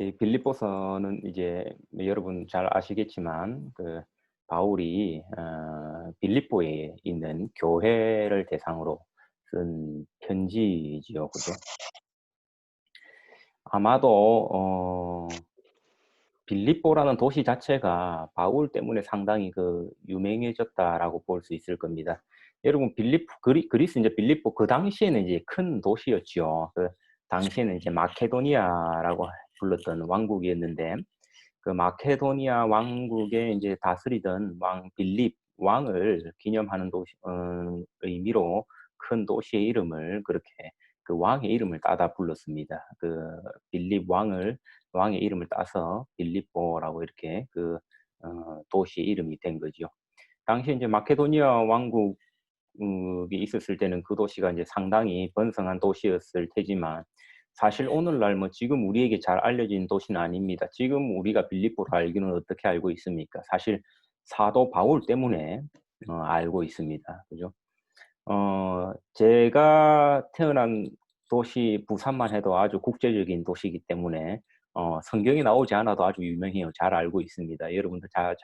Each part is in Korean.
이 빌립보서는 이제 여러분 잘 아시겠지만 그 바울이 빌립보에 있는 교회를 대상으로 쓴 편지지요. 그죠? 아마도 빌립보라는 도시 자체가 바울 때문에 상당히 유명해졌다라고 볼 수 있을 겁니다. 여러분 그리스 인제 빌립보 그 당시에는 이제 큰 도시였지요. 그 당시에는 이제 마케도니아라고 불렀던 왕국이었는데 그 마케도니아 왕국에 인제 다스리던 왕 빌립 왕을 기념하는 의미로 큰 도시의 이름을 그렇게 그 왕의 이름을 따다 불렀습니다. 빌립 왕의 이름을 따서 빌립보라고 이렇게 도시의 이름이 된 거죠. 당시에 인제 마케도니아 왕국 이 있었을 때는 그 도시가 인제 상당히 번성한 도시였을 테지만 사실 오늘날 뭐 지금 우리에게 잘 알려진 도시는 아닙니다. 지금 우리가 빌립보를 알기는 어떻게 알고 있습니까? 사실 사도 바울 때문에 알고 있습니다. 그죠? 제가 태어난 도시 부산만 해도 아주 국제적인 도시이기 때문에 성경에 나오지 않아도 아주 유명해요. 잘 알고 있습니다. 여러분도 잘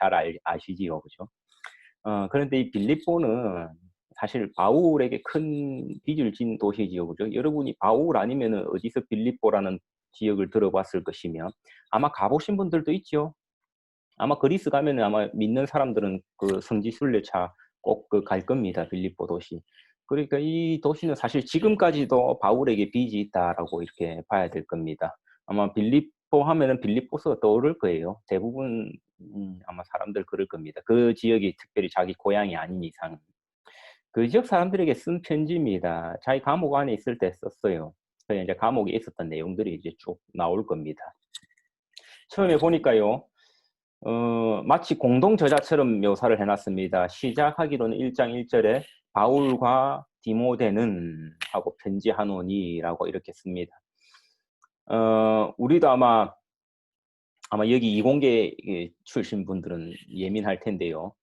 아시지요. 그죠? 그런데 이 빌립보는 사실 바울에게 큰 빚을 진 도시지요. 그죠? 여러분이 바울 아니면은 어디서 빌립보라는 지역을 들어봤을 것이며 아마 가 보신 분들도 있죠. 아마 그리스 가면은 아마 믿는 사람들은 그 성지 순례차 꼭 갈 겁니다, 빌립보 도시. 그러니까 이 도시는 사실 지금까지도 바울에게 빚이 있다라고 이렇게 봐야 될 겁니다. 아마 빌립보 하면은 빌립보서가 떠오를 거예요. 대부분 아마 사람들 그럴 겁니다. 그 지역이 특별히 자기 고향이 아닌 이상. 그 지역 사람들에게 쓴 편지입니다. 자기 감옥 안에 있을 때 썼어요. 그래 이제 감옥에 있었던 내용들이 이제 쭉 나올 겁니다. 처음에 보니까요. 마치 공동 저자처럼 묘사를 해 놨습니다. 시작하기로는 1장 1 절에 "바울과 디모데는" 하고 "편지하노니"라고 이렇게 씁니다. 우리도 아마 여기 이공계 출신 분들은 예민할 텐데요.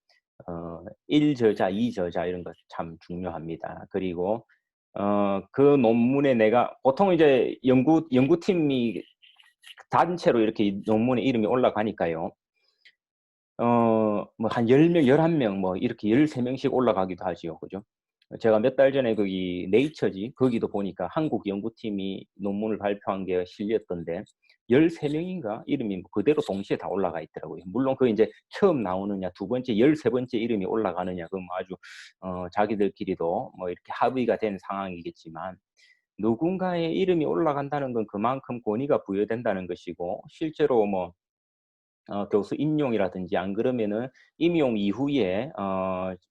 1 저자, 2 저자 이런 거 참 중요합니다. 그리고 그 논문에 내가 보통 이제 연구팀이 단체로 이렇게 이 논문에 이름이 올라가니까요. 뭐 한 10 명, 11명 뭐 이렇게 13 명씩 올라가기도 하지요. 그죠? 제가 몇 달 전에 거기 네이처지 거기도 보니까 한국 연구팀이 논문을 발표한 게 실렸던데 13 명인가 이름이 뭐 그대로 동시에 다 올라가 있더라고요. 물론 그 인제 처음 나오느냐 두 번째 13 번째 이름이 올라가느냐 그건 뭐 아주 자기들끼리도 뭐 이렇게 합의가 된 상황이겠지만 누군가의 이름이 올라간다는 건 그만큼 권위가 부여된다는 것이고 실제로 뭐 교수 임용이라든지 안 그러면은 임용 이후에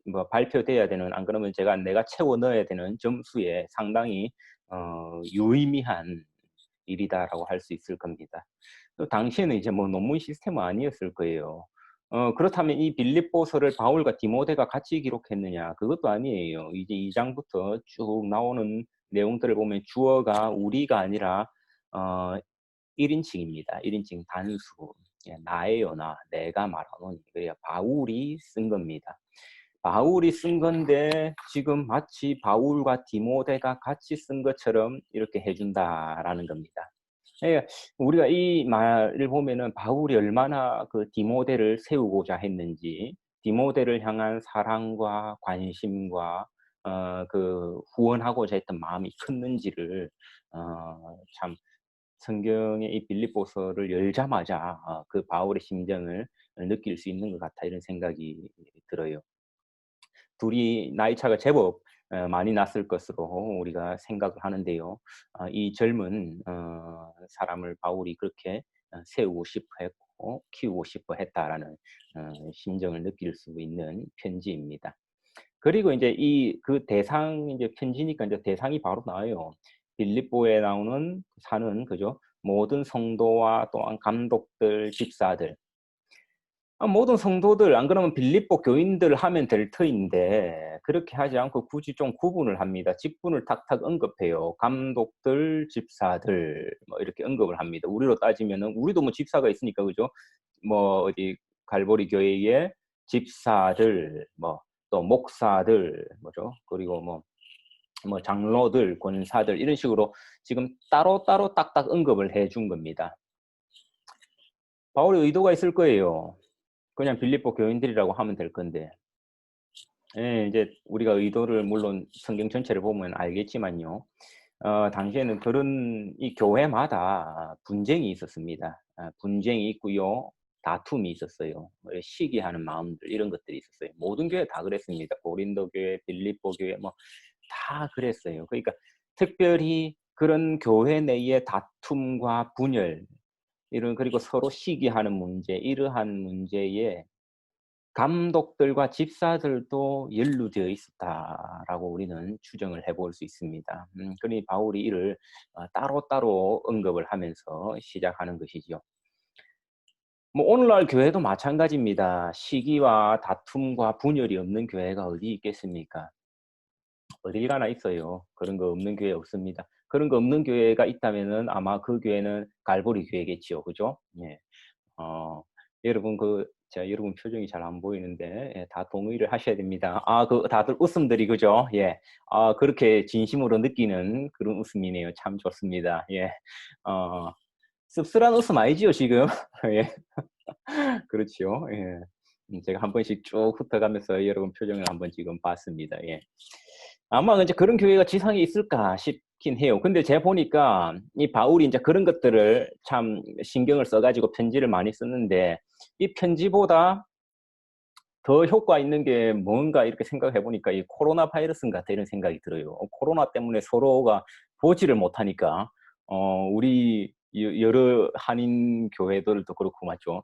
뭐 발표돼야 되는 안 그러면 내가 채워 넣어야 되는 점수에 상당히 유의미한 일이다라고 할 수 있을 겁니다. 또 당시에는 이제 뭐 논문 시스템은 아니었을 거예요. 그렇다면 이 빌립보서를 바울과 디모데가 같이 기록했느냐? 그것도 아니에요. 이제 2 장부터 쭉 나오는 내용들을 보면 주어가 우리가 아니라 어 1 인칭입니다. 1 인칭 단수. 예 나예요 나. 내가 말하노니. 그래야 바울이 쓴 겁니다. 바울이 쓴 건데 지금 마치 바울과 디모데가 같이 쓴 것처럼 이렇게 해 준다라는 겁니다. 예. 우리가 이 말을 보면은 바울이 얼마나 그 디모데를 세우고자 했는지, 디모데를 향한 사랑과 관심과 후원하고자 했던 마음이 컸는지를 참 성경의 이 빌립보서를 열자마자 그 바울의 심정을 느낄 수 있는 것 같다 이런 생각이 들어요. 둘이 나이 차가 제법 많이 났을 것으로 우리가 생각을 하는데요. 이 젊은 사람을 바울이 그렇게 세우고 싶어 했고 키우고 싶어 했다라는 심정을 느낄 수 있는 편지입니다. 그리고 인제 이제 편지니까 인제 대상이 바로 나와요. 빌립보에 사는 그죠? 모든 성도와 또한 감독들, 집사들. 모든 성도들 안 그러면 빌립보 교인들 하면 될 터인데 그렇게 하지 않고 굳이 좀 구분을 합니다. 직분을 탁탁 언급해요. 감독들, 집사들 뭐 이렇게 언급을 합니다. 우리로 따지면은 우리도 뭐 집사가 있으니까 그죠? 뭐 어디 갈보리 교회의 집사들 뭐 또 목사들 뭐죠? 그리고 뭐 장로들, 권사들 이런 식으로 지금 따로따로 딱딱 언급을 해준 겁니다. 바울의 의도가 있을 거예요. 그냥 빌립보 교인들이라고 하면 될 건데. 예, 이제 우리가 의도를 물론 성경 전체를 보면 알겠지만요. 당시에는 그런 이 교회마다 분쟁이 있었습니다. 분쟁이 있고요. 다툼이 있었어요. 뭐 시기하는 마음들 이런 것들이 있었어요. 모든 교회 다 그랬습니다. 고린도 교회, 빌립보 교회 뭐 다 그랬어요. 그러니까 특별히 그런 교회 내의 다툼과 분열 이런 그리고 서로 시기하는 문제 이러한 문제에 감독들과 집사들도 연루되어 있었다라고 우리는 추정을 해볼 수 있습니다. 그러니 바울이 이를 따로따로 언급을 하면서 시작하는 것이지요. 뭐 오늘날 교회도 마찬가지입니다. 시기와 다툼과 분열이 없는 교회가 어디 있겠습니까? 어딜 가나 있어요. 그런 거 없는 교회 없습니다. 그런 거 없는 교회가 있다면은 아마 그 교회는 갈보리 교회겠지요. 그죠? 예. 어 여러분 여러분 표정이 잘 안 보이는데 예 다 동의를 하셔야 됩니다. 다들 웃음들이 그죠? 예. 그렇게 진심으로 느끼는 그런 웃음이네요. 참 좋습니다. 예. 어 씁쓸한 웃음 아니지요 지금? 예. 그렇지요. 예. 제가 한 번씩 쭉 훑어가면서 여러분 표정을 한번 지금 봤습니다. 예. 아마 인제 '그런 교회가 지상에 있을까?' 싶긴 해요. 근데 제가 보니까 이 바울이 인제 그런 것들을 참 신경을 써 가지고 편지를 많이 썼는데 이 편지보다 더 효과 있는 게 뭔가 이렇게 생각해 보니까 '이 코로나 바이러스인 것 같다.' 이런 생각이 들어요. 코로나 때문에 서로가 보지를 못하니까 우리 여러 한인 교회들도 그렇고 맞죠?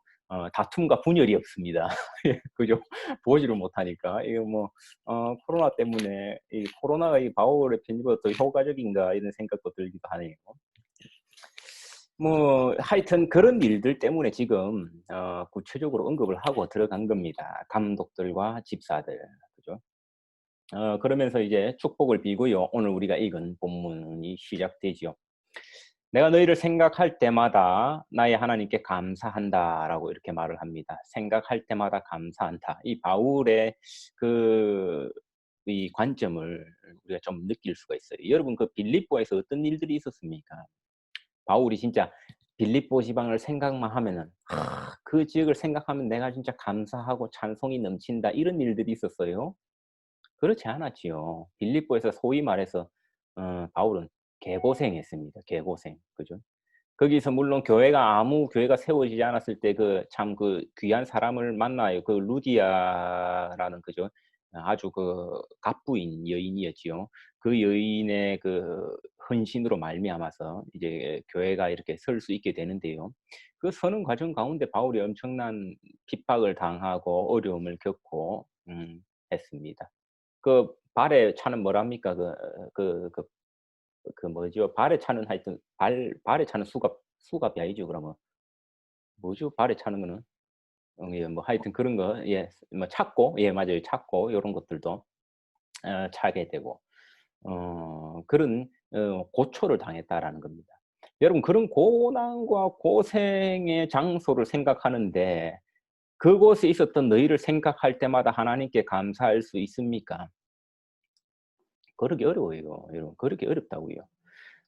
다툼과 분열이 없습니다. 예 그죠? 보지를 못하니까. 이게 뭐 '코로나 때문에 이 코로나가 이 바울의 편지보다 더 효과적인가.' 이런 생각도 들기도 하네요. 뭐 하여튼 그런 일들 때문에 지금 구체적으로 언급을 하고 들어간 겁니다. 감독들과 집사들. 그죠? 그러면서 이제 축복을 빌고요. 오늘 우리가 읽은 본문이 시작되지요. "내가 너희를 생각할 때마다 나의 하나님께 감사한다."라고 이렇게 말을 합니다. 생각할 때마다 감사한다. 이 바울의 그 이 관점을 우리가 좀 느낄 수가 있어요. 여러분 그 빌립보에서 어떤 일들이 있었습니까? 바울이 진짜 빌립보 지방을 생각만 하면은 그 지역을 생각하면 '내가 진짜 감사하고 찬송이 넘친다.' 이런 일들이 있었어요? 그렇지 않았지요. 빌립보에서 소위 말해서 바울은 개고생했습니다, 개고생. 그죠? 거기서 물론 아무 교회가 세워지지 않았을 때 참 귀한 사람을 만나요. 그 루디아라는 그죠? 아주 갑부인 여인이었지요. 그 여인의 헌신으로 말미암아서 이제 교회가 이렇게 설 수 있게 되는데요. 그 서는 과정 가운데 바울이 엄청난 핍박을 당하고 어려움을 겪고 했습니다. 발에 차는 뭐랍니까? 뭐죠? 발에 차는 하여튼 발에 차는 수갑이 아니죠 그러면. 뭐죠? 발에 차는 거는? 예 뭐 하여튼 그런 거 예 뭐 찾고 예 맞아요. 찾고 요런 것들도 차게 되고 그런 고초를 당했다라는 겁니다. 여러분 그런 고난과 고생의 장소를 생각하는데 그곳에 있었던 너희를 생각할 때마다 하나님께 감사할 수 있습니까? 그러기 어려워요 여러분. 그러기 어렵다고요.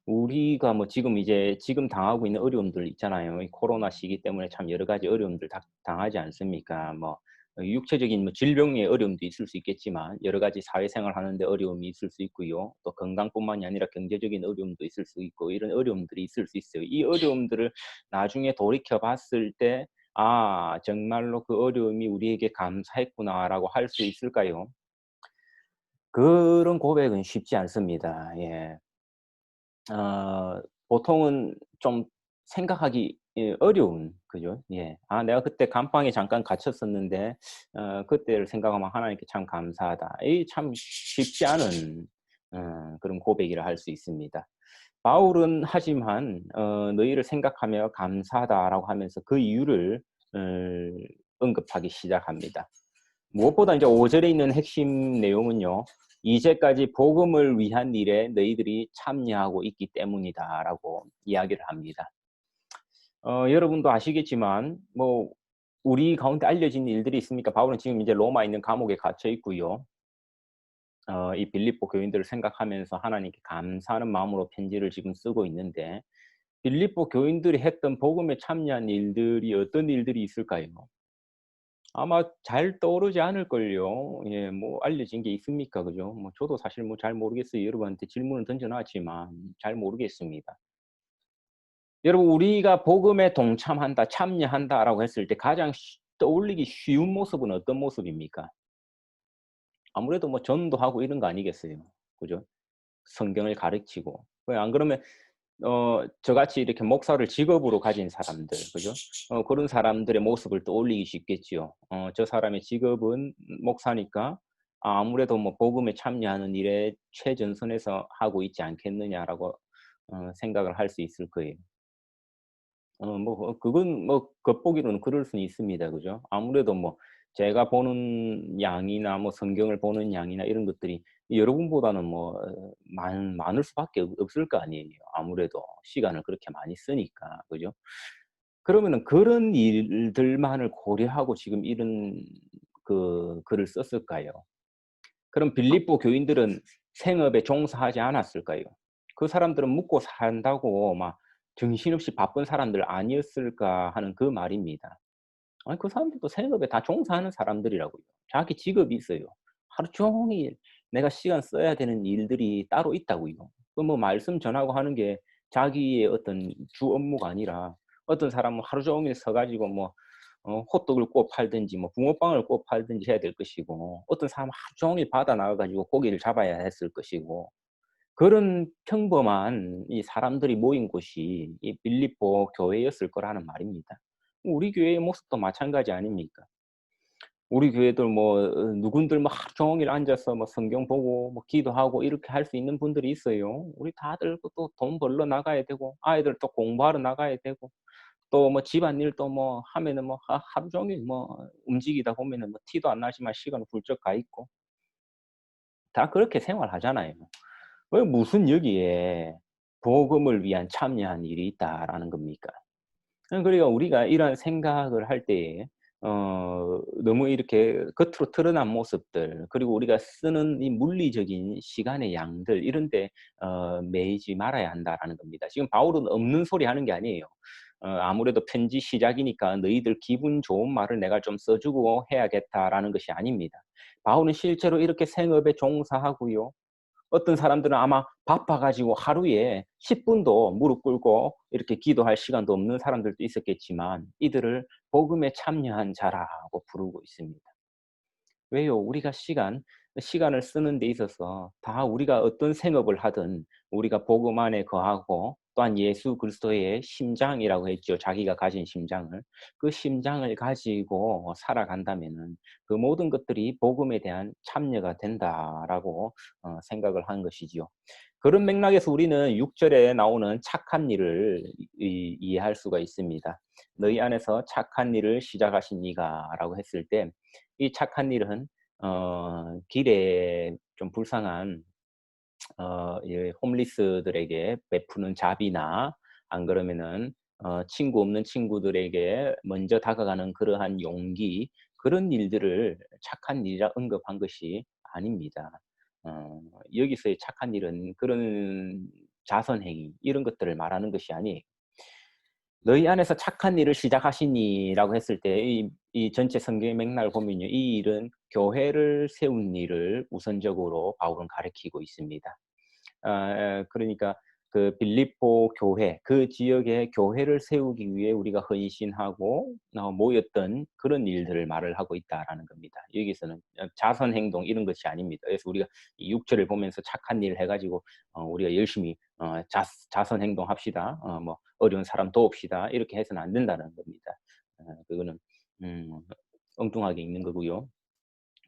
우리가 뭐 지금 당하고 있는 어려움들 있잖아요. 이 코로나 시기 때문에 참 여러 가지 어려움들 당하지 않습니까? 뭐 육체적인 뭐 질병의 어려움도 있을 수 있겠지만 여러 가지 사회생활 하는데 어려움이 있을 수 있고요. 또 건강뿐만이 아니라 경제적인 어려움도 있을 수 있고 이런 어려움들이 있을 수 있어요. 이 어려움들을 나중에 돌이켜 봤을 때 '아 정말로 그 어려움이 우리에게 감사했구나.'라고 할 수 있을까요? 그런 고백은 쉽지 않습니다. 예. 보통은 좀 생각하기 어려운 그죠? 예. '아 내가 그때 감방에 잠깐 갇혔었는데 그때를 생각하면 하나님께 참 감사하다.' 이 참 쉽지 않은 그런 고백이라 할 수 있습니다. 바울은 하지만 "너희를 생각하며 감사하다."라고 하면서 그 이유를 어 언급하기 시작합니다. 무엇보다 이제 5 절에 있는 핵심 내용은요. "이제까지 복음을 위한 일에 너희들이 참여하고 있기 때문이다."라고 이야기를 합니다. 여러분도 아시겠지만 뭐 우리 가운데 알려진 일들이 있습니까? 바울은 지금 이제 로마에 있는 감옥에 갇혀 있고요. 이 빌립보 교인들을 생각하면서 하나님께 감사하는 마음으로 편지를 지금 쓰고 있는데 빌립보 교인들이 했던 복음에 참여한 일들이 어떤 일들이 있을까요? 아마 잘 떠오르지 않을걸요. 예, 뭐 알려진 게 있습니까? 그죠? 뭐 저도 사실 뭐 잘 모르겠어요. 여러분한테 질문을 던져 놨지만 잘 모르겠습니다. 여러분, 우리가 복음에 동참한다, 참여한다라고 했을 때 가장 떠올리기 쉬운 모습은 어떤 모습입니까? 아무래도 뭐 전도하고 이런 거 아니겠어요. 그죠? 성경을 가르치고. 왜 안 그러면 저같이 이렇게 목사를 직업으로 가진 사람들, 그죠? 그런 사람들의 모습을 떠올리기 쉽겠지요. 저 사람의 직업은 목사니까 아무래도 뭐 복음에 참여하는 일에 최전선에서 하고 있지 않겠느냐라고 생각을 할 수 있을 거예요. 뭐 그건 뭐 겉보기로는 그럴 수는 있습니다. 그죠? 아무래도 뭐 제가 보는 양이나 뭐 성경을 보는 양이나 이런 것들이 여러분보다는 뭐 많을 수밖에 없을 거 아니에요. 아무래도 시간을 그렇게 많이 쓰니까. 그죠? 그러면은 그런 일들만을 고려하고 지금 이런 글을 썼을까요? 그럼 빌립보 교인들은 생업에 종사하지 않았을까요? 그 사람들은 먹고 산다고 막 정신없이 바쁜 사람들 아니었을까 하는 그 말입니다. 아니, 그 사람들도 생업에 다 종사하는 사람들이라고요. 자기 직업이 있어요. 하루 종일 내가 시간 써야 되는 일들이 따로 있다고요. 그 뭐 말씀 전하고 하는 게 자기의 어떤 주 업무가 아니라 어떤 사람은 하루 종일 서 가지고 뭐 호떡을 구워 팔든지 뭐 붕어빵을 구워 팔든지 해야 될 것이고, 어떤 사람은 하루 종일 바다 나가 가지고 고기를 잡아야 했을 것이고, 그런 평범한 이 사람들이 모인 곳이 이 빌립보 교회였을 거라는 말입니다. 우리 교회의 모습도 마찬가지 아닙니까? 우리 교회들 뭐 누군들 뭐 하루 종일 앉아서 뭐 성경 보고 뭐 기도하고 이렇게 할 수 있는 분들이 있어요. 우리 다들 그 또 돈 벌러 나가야 되고, 아이들 또 공부하러 나가야 되고, 또 뭐 집안일 또 뭐 하면은 뭐 하루 종일 뭐 움직이다 보면은 뭐 티도 안 나지만 시간은 훌쩍 가 있고, 다 그렇게 생활하잖아요. 왜 무슨 여기에 복음을 위한 참여한 일이 있다라는 겁니까? 그러니까 우리가 이러한 생각을 할 때에 너무 이렇게 겉으로 드러난 모습들, 그리고 우리가 쓰는 이 물리적인 시간의 양들 이런 데 매이지 말아야 한다라는 겁니다. 지금 바울은 없는 소리 하는 게 아니에요. 아무래도 편지 시작이니까 너희들 기분 좋은 말을 내가 좀 써 주고 해야겠다라는 것이 아닙니다. 바울은 실제로 이렇게 생업에 종사하고요. 어떤 사람들은 아마 바빠 가지고 하루에 10 분도 무릎 꿇고 이렇게 기도할 시간도 없는 사람들도 있었겠지만 이들을 복음에 참여한 자라고 부르고 있습니다. 왜요? 우리가 시간을 쓰는 데 있어서 다 우리가 어떤 생업을 하든 우리가 복음 안에 거하고, 또한 예수 그리스도의 심장이라고 했죠. 자기가 가진 심장을. 그 심장을 가지고 살아간다면은 그 모든 것들이 복음에 대한 참여가 된다라고 생각을 한 것이지요. 그런 맥락에서 우리는 6 절에 나오는 착한 일을 이해할 수가 있습니다. "너희 안에서 착한 일을 시작하신 이가"라고 했을 때, 이 착한 일은 길에 좀 불쌍한 이 홈리스들에게 베푸는 자비나, 안 그러면은 친구 없는 친구들에게 먼저 다가가는 그러한 용기, 그런 일들을 착한 일이라 언급한 것이 아닙니다. 여기서의 착한 일은 그런 자선 행위 이런 것들을 말하는 것이 아니에요. "너희 안에서 착한 일을 시작하시니"라고 했을 때 이 전체 성경의 맥락을 보면요. 이 일은 교회를 세운 일을 우선적으로 바울은 가리키고 있습니다. 그러니까 그 빌립보 교회, 그 지역의 교회를 세우기 위해 우리가 헌신하고 모였던 그런 일들을 말을 하고 있다라는 겁니다. 여기서는 자선 행동 이런 것이 아닙니다. 그래서 우리가 이 6 절을 보면서 착한 일 해 가지고 우리가 열심히 자 자선 행동합시다. 뭐 어려운 사람 도웁시다. 이렇게 해서는 안 된다는 겁니다. 그거는 음 엉뚱하게 읽는 거고요.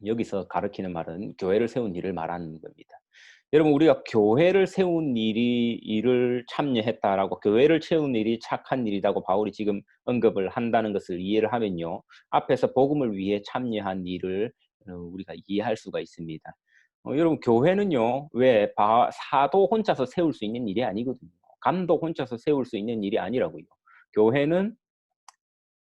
여기서 가리키는 말은 교회를 세운 일을 말하는 겁니다. 여러분, 우리가 교회를 세운 일을 참여했다라고, 교회를 세운 일이 착한 일이라고 바울이 지금 언급을 한다는 것을 이해를 하면요. 앞에서 복음을 위해 참여한 일을 우리가 이해할 수가 있습니다. 여러분, 교회는요. 왜 사도 혼자서 세울 수 있는 일이 아니거든요. 감독 혼자서 세울 수 있는 일이 아니라고요. 교회는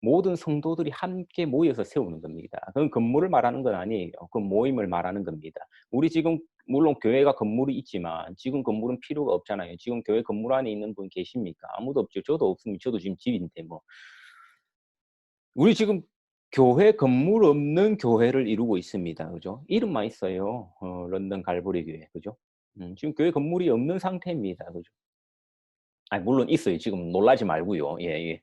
모든 성도들이 함께 모여서 세우는 겁니다. 그건 건물을 말하는 건 아니에요. 그 모임을 말하는 겁니다. 우리 지금 물론 교회가 건물이 있지만 지금 건물은 필요가 없잖아요. 지금 교회 건물 안에 있는 분 계십니까? 아무도 없죠. 저도 없으면 저도 지금 집인데 뭐. 우리 지금 교회 건물 없는 교회를 이루고 있습니다. 그죠? 이름만 있어요. 런던 갈보리 교회. 그죠? 지금 교회 건물이 없는 상태입니다. 그죠? 아니 물론 있어요. 지금 놀라지 말고요. 예예.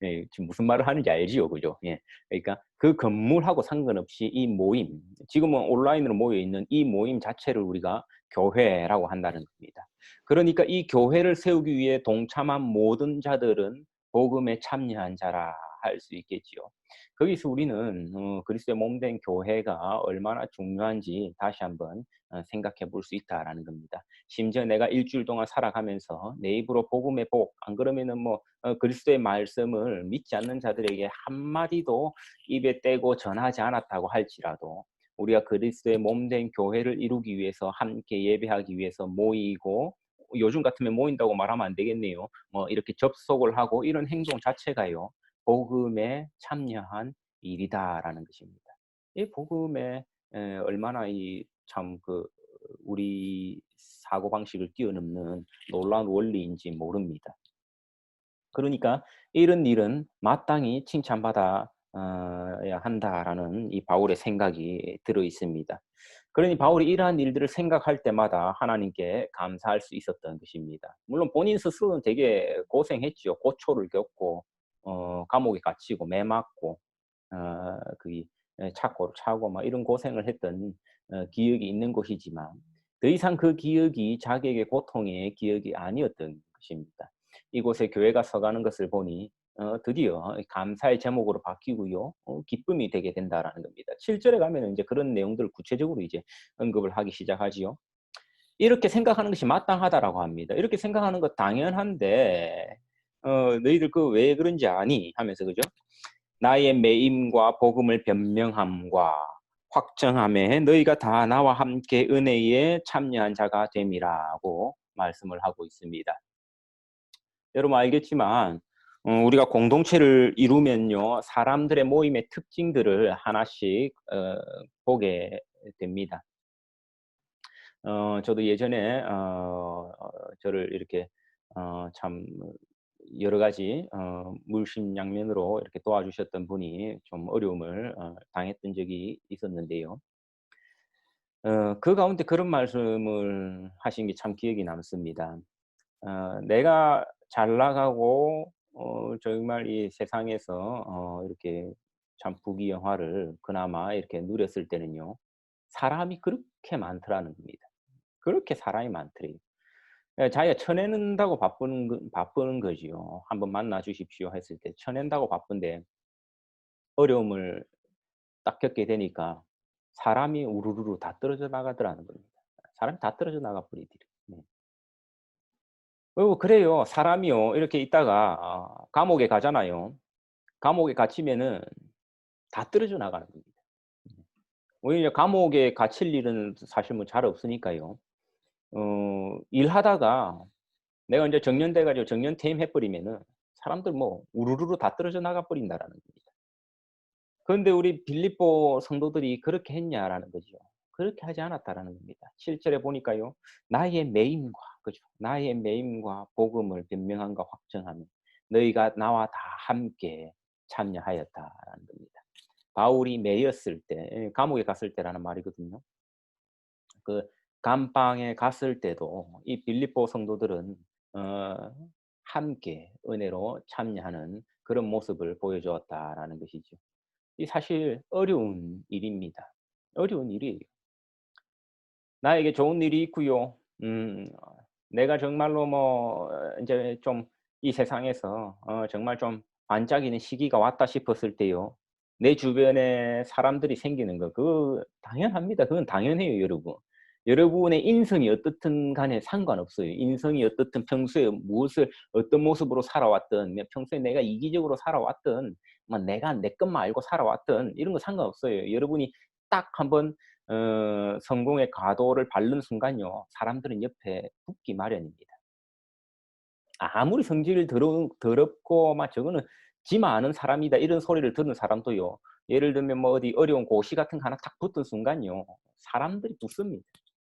예. 지금 무슨 말을 하는지 알지요. 그죠? 예. 그러니까 그 건물하고 상관없이 이 모임, 지금은 온라인으로 모여 있는 이 모임 자체를 우리가 교회라고 한다는 겁니다. 그러니까 이 교회를 세우기 위해 동참한 모든 자들은 복음에 참여한 자라 할 수 있겠지요. 거기서 우리는 그리스도의 몸 된 교회가 얼마나 중요한지 다시 한번 생각해 볼 수 있다라는 겁니다. 심지어 내가 일주일 동안 살아가면서 내 입으로 복음의 복, 안 그러면은 뭐 그리스도의 말씀을 믿지 않는 자들에게 한마디도 입에 떼고 전하지 않았다고 할지라도 우리가 그리스도의 몸 된 교회를 이루기 위해서 함께 예배하기 위해서 모이고, 요즘 같으면 모인다고 말하면 안 되겠네요. 뭐 이렇게 접속을 하고 이런 행동 자체가요, 복음에 참여한 일이다라는 것입니다. 이 복음에 얼마나 이 참 우리 사고방식을 뛰어넘는 놀라운 원리인지 모릅니다. 그러니까 이런 일은 마땅히 칭찬받아 야 한다라는 이 바울의 생각이 들어 있습니다. 그러니 바울이 이러한 일들을 생각할 때마다 하나님께 감사할 수 있었던 것입니다. 물론 본인 스스로는 되게 고생했지요. 고초를 겪고 감옥에 갇히고 매 맞고 그 착고를 차고 막 이런 고생을 했던 기억이 있는 것이지만 더 이상 그 기억이 자기에게 고통의 기억이 아니었던 것입니다. 이곳에 교회가 서가는 것을 보니 드디어 감사의 제목으로 바뀌고요. 기쁨이 되게 된다라는 겁니다. 7절에 가면은 이제 그런 내용들을 구체적으로 이제 언급을 하기 시작하지요. 이렇게 생각하는 것이 마땅하다라고 합니다. 이렇게 생각하는 것 당연한데 너희들 그 왜 그런지 아니? 하면서 그죠? 나의 매임과 복음을 변명함과 확정함에 너희가 다 나와 함께 은혜에 참여한 자가 됨이라고 말씀을 하고 있습니다. 여러분 알겠지만 우리가 공동체를 이루면요, 사람들의 모임의 특징들을 하나씩 보게 됩니다. 저도 예전에 저를 이렇게 참 여러 가지 물심양면으로 이렇게 도와주셨던 분이 좀 어려움을 당했던 적이 있었는데요. 그 가운데 그런 말씀을 하신 게 참 기억이 남습니다. 내가 잘 나가고 정말 이 세상에서 이렇게 참 부귀영화를 그나마 이렇게 누렸을 때는요, 사람이 그렇게 많더라는 겁니다. 그렇게 사람이 많더래요. 예, 자기가 쳐낸다고 바쁘는 거지요. "한번 만나 주십시오." 했을 때 쳐낸다고 바쁜데 어려움을 딱 겪게 되니까 사람이 우르르르 다 떨어져 나가더라는 겁니다. 사람이 다 떨어져 나가 버리더래요. 네. 그래요. 사람이요, 이렇게 있다가 감옥에 가잖아요. 감옥에 갇히면은 다 떨어져 나가는 겁니다. 오히려 감옥에 갇힐 일은 사실 뭐 잘 없으니까요. 일하다가 내가 인제 정년돼 가지고 정년 퇴임해 버리면은 사람들 뭐 우르르르 다 떨어져 나가 버린다라는 겁니다. 그런데 우리 빌립보 성도들이 그렇게 했냐라는 거죠. 그렇게 하지 않았다라는 겁니다. 7 절에 보니까요. 나의 매임과, 그죠? 나의 매임과 복음을 변명함과 확정하며 너희가 나와 다 함께 참여하였다라는 겁니다. 바울이 매였을 때, 예, 감옥에 갔을 때라는 말이거든요. 그 감방에 갔을 때도 이 빌립보 성도들은 어 함께 은혜로 참여하는 그런 모습을 보여주었다라는 것이죠. 이 사실 어려운 일입니다. 어려운 일이에요. 나에게 좋은 일이 있고요. 내가 정말로 뭐 인제 좀 이 세상에서 정말 좀 반짝이는 시기가 왔다 싶었을 때요, 내 주변에 사람들이 생기는 거 그거 당연합니다. 그건 당연해요, 여러분. 여러분의 인성이 어떻든 간에 상관없어요. 인성이 어떻든 평소에 무엇을 어떤 모습으로 살아왔든, 평소에 내가 이기적으로 살아왔든, 뭐 내가 내 것만 알고 살아왔든 이런 거 상관없어요. 여러분이 딱 한번 성공의 가도를 밟는 순간요, 사람들은 옆에 붙기 마련입니다. 아무리 성질이 더럽고 막 "저거는 지만 아는 사람이다." 이런 소리를 듣는 사람도요, 예를 들면 뭐 어디 어려운 고시 같은 거 하나 탁 붙은 순간요, 사람들이 붙습니다.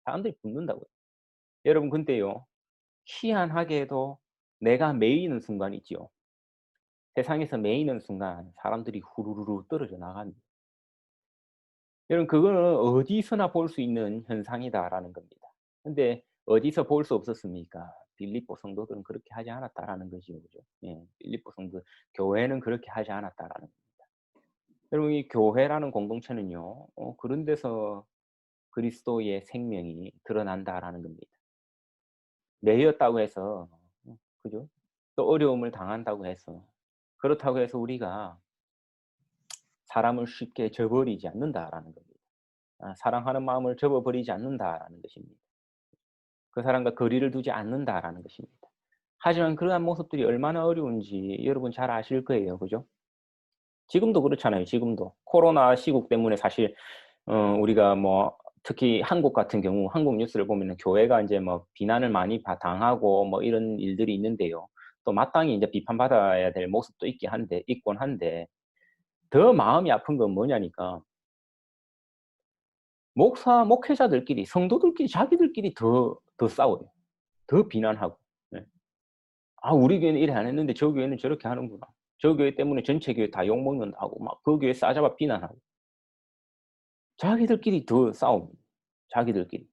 사람들이 붙는다고요. 여러분 근데요. 희한하게도 내가 매이는 순간 있지요. 세상에서 매이는 순간 사람들이 후루루루 떨어져 나갑니다. 여러분 그거는 어디서나 볼 수 있는 현상이다라는 겁니다. 근데 어디서 볼 수 없었습니까? 빌립보 성도들은 그렇게 하지 않았다라는 것이죠. 그죠? 예. 빌립보 성도 교회는 그렇게 하지 않았다라는 겁니다. 여러분 이 교회라는 공동체는요. 그런 데서 그리스도의 생명이 드러난다라는 겁니다. 매였다고 해서 그죠? 또 어려움을 당한다고 해서 그렇다고 해서 우리가 사람을 쉽게 저버리지 않는다라는 겁니다. 사랑하는 마음을 접어버리지 않는다라는 것입니다. 그 사람과 거리를 두지 않는다라는 것입니다. 하지만 그러한 모습들이 얼마나 어려운지 여러분 잘 아실 거예요. 그죠? 지금도 그렇잖아요, 지금도. 코로나 시국 때문에 사실 우리가 뭐 특히 한국 같은 경우 한국 뉴스를 보면은 교회가 인제 뭐 비난을 많이 당하고 뭐 이런 일들이 있는데요. 또 마땅히 인제 비판받아야 될 모습도 있긴 한데 더 마음이 아픈 건 뭐냐니까 목회자들끼리 성도들끼리 자기들끼리 더 싸워요. 더 비난하고. 네. '아 우리 교회는 이래 안 했는데 저 교회는 저렇게 하는구나. 저 교회 때문에 전체 교회 다 욕먹는다.'고 막 그 교회 싸잡아 비난하고. 자기들끼리 더 싸웁니다. 자기들끼리.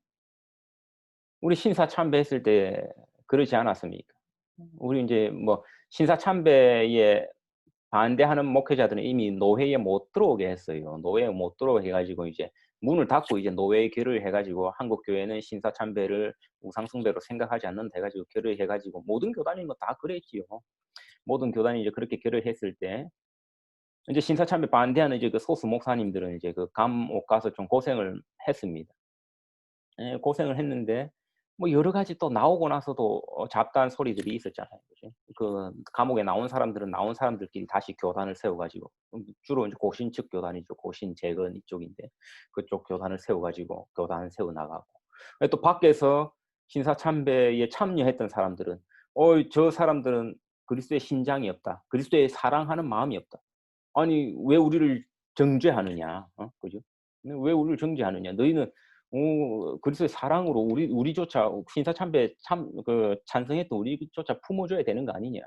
우리 신사 참배했을 때 그러지 않았습니까? 우리 인제 뭐 신사 참배에 반대하는 목회자들은 이미 노회에 못 들어오게 했어요. 노회에 못 들어오게 해 가지고 이제 문을 닫고 이제 노회에 결의를 해 가지고 한국 교회는 신사 참배를 우상 숭배로 생각하지 않는다 해 가지고 결의해 가지고 모든 교단이 뭐 다 그랬지요. 모든 교단이 이제 그렇게 결의했을 때 인제 신사 참배 반대하는 이제 그 소수 목사님들은 이제 그 감옥 가서 좀 고생을 했습니다. 예 고생을 했는데 뭐 여러 가지 또 나오고 나서도 잡다한 소리들이 있었잖아요. 그죠? 그 감옥에 나온 사람들은 나온 사람들끼리 다시 교단을 세워 가지고 주로 인제 고신측 교단이죠. 고신 재건 이쪽인데 그쪽 교단을 세워 가지고 교단을 세워 나가고. 예 또 밖에서 신사 참배에 참여했던 사람들은 저 사람들은 그리스도의 신장이 없다. 그리스도의 사랑하는 마음이 없다. 아니 왜 우리를 정죄하느냐. 그죠? 왜 우리를 정죄하느냐. 너희는 그리스도의 사랑으로 우리조차 신사 참배에 찬성했던 우리조차 품어 줘야 되는 거 아니냐.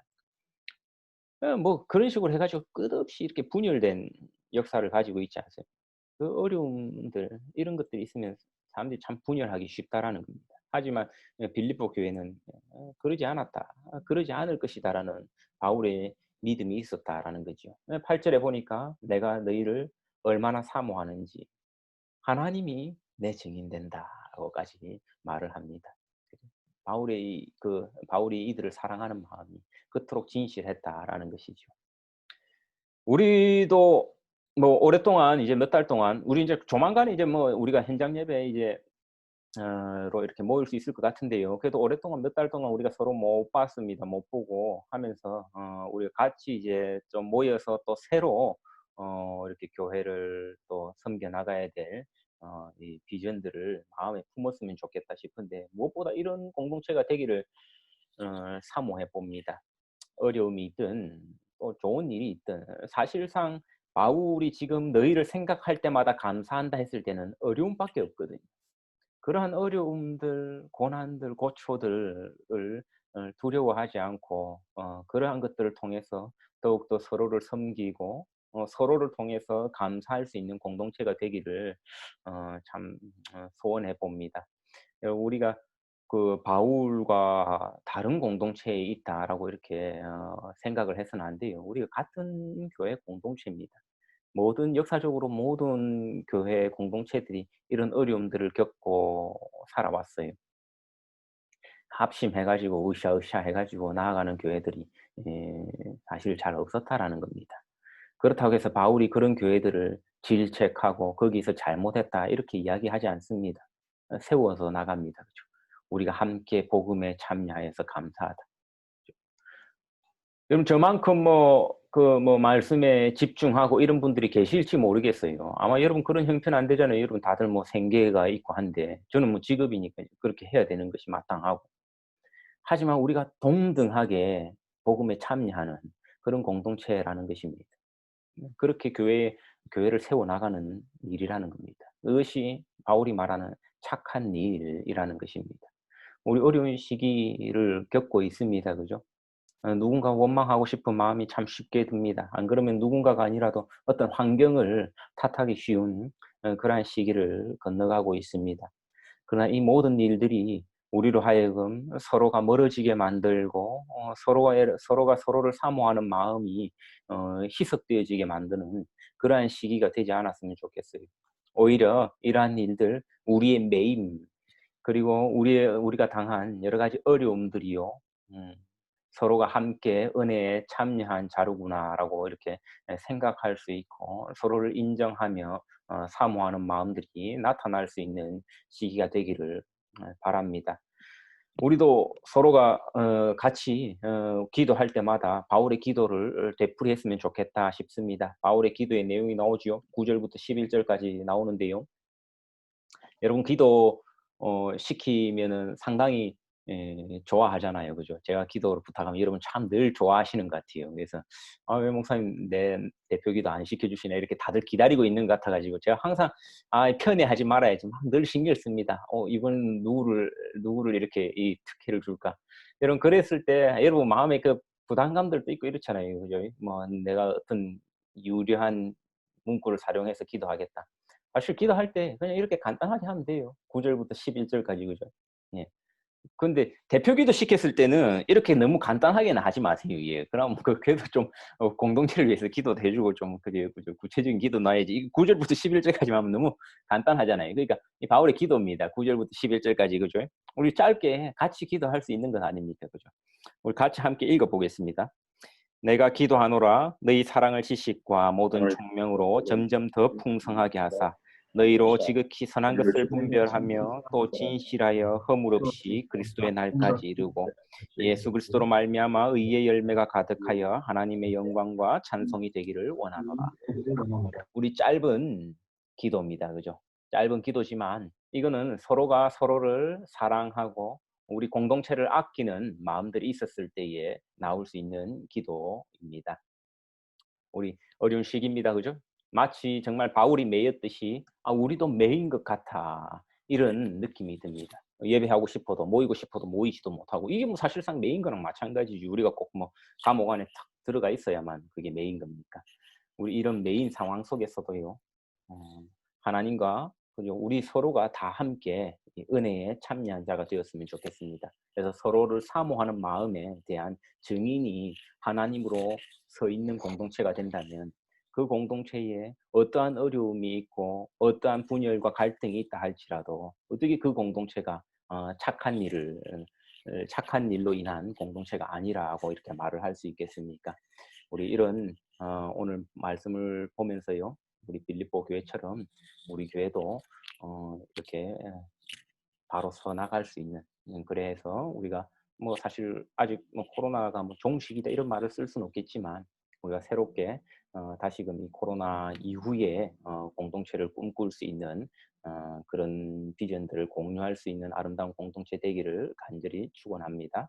예 뭐 그런 식으로 해 가지고 끝없이 이렇게 분열된 역사를 가지고 있지 않습니까? 그 어려움들 이런 것들이 있으면 사람들이 참 분열하기 쉽다라는 겁니다. 하지만 빌립보 교회는 그러지 않았다. '그러지 않을 것이다.'라는 바울의 믿음이 있었다라는 거죠. 8 절에 보니까 "내가 너희를 얼마나 사모하는지 하나님이 내 증인 된다."라고까지 말을 합니다. 바울이 이들을 사랑하는 마음이 그토록 진실했다라는 것이죠. 우리도 뭐 오랫동안 이제 몇 달 동안 우리 인제 조만간에 이제 뭐 우리가 현장 예배 이제 로 이렇게 모일 수 있을 것 같은데요. 그래도 오랫동안 몇 달 동안 우리가 서로 못 봤습니다. 못 보고 하면서 우리가 같이 이제 좀 모여서 또 새로 이렇게 교회를 또 섬겨 나가야 될 이 비전들을 마음에 품었으면 좋겠다 싶은데 무엇보다 이런 공동체가 되기를 사모해 봅니다. 어려움이 있든 또 좋은 일이 있든 사실상 바울이 지금 "너희를 생각할 때마다 감사한다." 했을 때는 어려움밖에 없거든요. 그러한 어려움들, 고난들, 고초들을 두려워하지 않고 그러한 것들을 통해서 더욱더 서로를 섬기고 서로를 통해서 감사할 수 있는 공동체가 되기를 참 소원해 봅니다. 우리가 그 '바울과 다른 공동체에 있다.'라고 이렇게 생각을 해서는 안 돼요. 우리가 같은 교회 공동체입니다. 역사적으로 모든 교회 공동체들이 이런 어려움들을 겪고 살아왔어요. 합심해 가지고 으쌰으쌰 해 가지고 나아가는 교회들이 예 사실 잘 없었다라는 겁니다. 그렇다고 해서 바울이 그런 교회들을 질책하고 "거기서 잘못했다." 이렇게 이야기하지 않습니다. 세워서 나갑니다. 그죠. "우리가 함께 복음에 참여하여서 감사하다." 그럼 저만큼 말씀에 집중하고 이런 분들이 계실지 모르겠어요. 아마 여러분 그런 형편은 안 되잖아요. 여러분 다들 뭐 생계가 있고 한데 저는 뭐 직업이니까 그렇게 해야 되는 것이 마땅하고. 하지만 우리가 동등하게 복음에 참여하는 그런 공동체라는 것입니다. 그렇게 교회를 세워 나가는 일이라는 겁니다. 그것이 바울이 말하는 착한 일이라는 것입니다. 우리 어려운 시기를 겪고 있습니다. 그죠? 누군가 원망하고 싶은 마음이 참 쉽게 듭니다. 안 그러면 누군가가 아니라도 어떤 환경을 탓하기 쉬운 그러한 시기를 건너가고 있습니다. 그러나 이 모든 일들이 우리로 하여금 서로가 멀어지게 만들고 서로가 서로를 사모하는 마음이 희석되어지게 만드는 그러한 시기가 되지 않았으면 좋겠어요. 오히려 이러한 일들 우리의 매임 그리고 우리가 당한 여러 가지 어려움들이요. 음 '서로가 함께 은혜에 참여한 자료구나.'라고 이렇게 생각할 수 있고 서로를 인정하며 사모하는 마음들이 나타날 수 있는 시기가 되기를 바랍니다. 우리도 서로가 같이 기도할 때마다 바울의 기도를 되풀이했으면 좋겠다 싶습니다. 바울의 기도의 내용이 나오지요. 9 절부터 11 절까지 나오는데요. 여러분 기도 시키면은 상당히 좋아하잖아요. 그죠? 제가 기도를 부탁하면 여러분 참 늘 좋아하시는 것 같아요. 그래서 '아 왜 목사님 내 대표 기도 안 시켜 주시나.' 이렇게 다들 기다리고 있는 것 같아 가지고 제가 항상 '아 편애하지 말아야지.' 막 늘 신경을 씁니다. '이번 누구를 이렇게 이 특혜를 줄까?' 여러분 그랬을 때 여러분 마음에 그 부담감들도 있고 이렇잖아요. 그죠? 뭐 '내가 어떤 유려한 문구를 사용해서 기도하겠다.' 사실 기도할 때 그냥 이렇게 간단하게 하면 돼요. 9 절부터 11 절까지 그죠? 예. 근데 대표 기도 시켰을 때는 이렇게 너무 간단하게는 하지 마세요. 예. 그럼 그래도 좀 공동체를 위해서 기도도 해 주고 좀 그래요. 그죠? 구체적인 기도 놔야지. 이 9 절부터 11 절까지만 하면 너무 간단하잖아요. 그러니까 이 바울의 기도입니다. 9 절부터 11 절까지 그죠? 우리 짧게 같이 기도할 수 있는 것 아닙니까? 그죠? 우리 같이 함께 읽어 보겠습니다. 내가 기도하노라 너희 사랑을 지식과 모든 총명으로 점점 더 풍성하게 하사 너희로 지극히 선한 것을 분별하며 또 진실하여 허물 없이 그리스도의 날까지 이르고 예수 그리스도로 말미암아 의의 열매가 가득하여 하나님의 영광과 찬송이 되기를 원하노라. 우리 짧은 기도입니다. 그죠? 짧은 기도지만 이거는 서로가 서로를 사랑하고 우리 공동체를 아끼는 마음들이 있었을 때에 나올 수 있는 기도입니다. 우리 어려운 시기입니다. 그죠? 마치 정말 바울이 매였듯이 '아 우리도 매인 것 같아.' 이런 느낌이 듭니다. 예배하고 싶어도 모이고 싶어도 모이지도 못하고 이게 뭐 사실상 매인 거랑 마찬가지지. 우리가 꼭 뭐 감옥 안에 탁 들어가 있어야만 그게 매인 겁니까? 우리 이런 매인 상황 속에서도요. 어 하나님과 그리고 우리 서로가 다 함께 이 은혜에 참여한 자가 되었으면 좋겠습니다. 그래서 서로를 사모하는 마음에 대한 증인이 하나님으로 서 있는 공동체가 된다면 그 공동체에 어떠한 어려움이 있고 어떠한 분열과 갈등이 있다 할지라도 어떻게 그 공동체가 착한 일로 인한 공동체가 아니라고 이렇게 말을 할 수 있겠습니까? 우리 이런 오늘 말씀을 보면서요. 우리 빌립보 교회처럼 우리 교회도 이렇게 바로 서 나갈 수 있는 그래서 우리가 뭐 사실 아직 뭐 코로나가 뭐 종식이다 이런 말을 쓸 수는 없겠지만 우리가 새롭게 다시금 이 코로나 이후에 공동체를 꿈꿀 수 있는 그런 비전들을 공유할 수 있는 아름다운 공동체 되기를 간절히 축원합니다.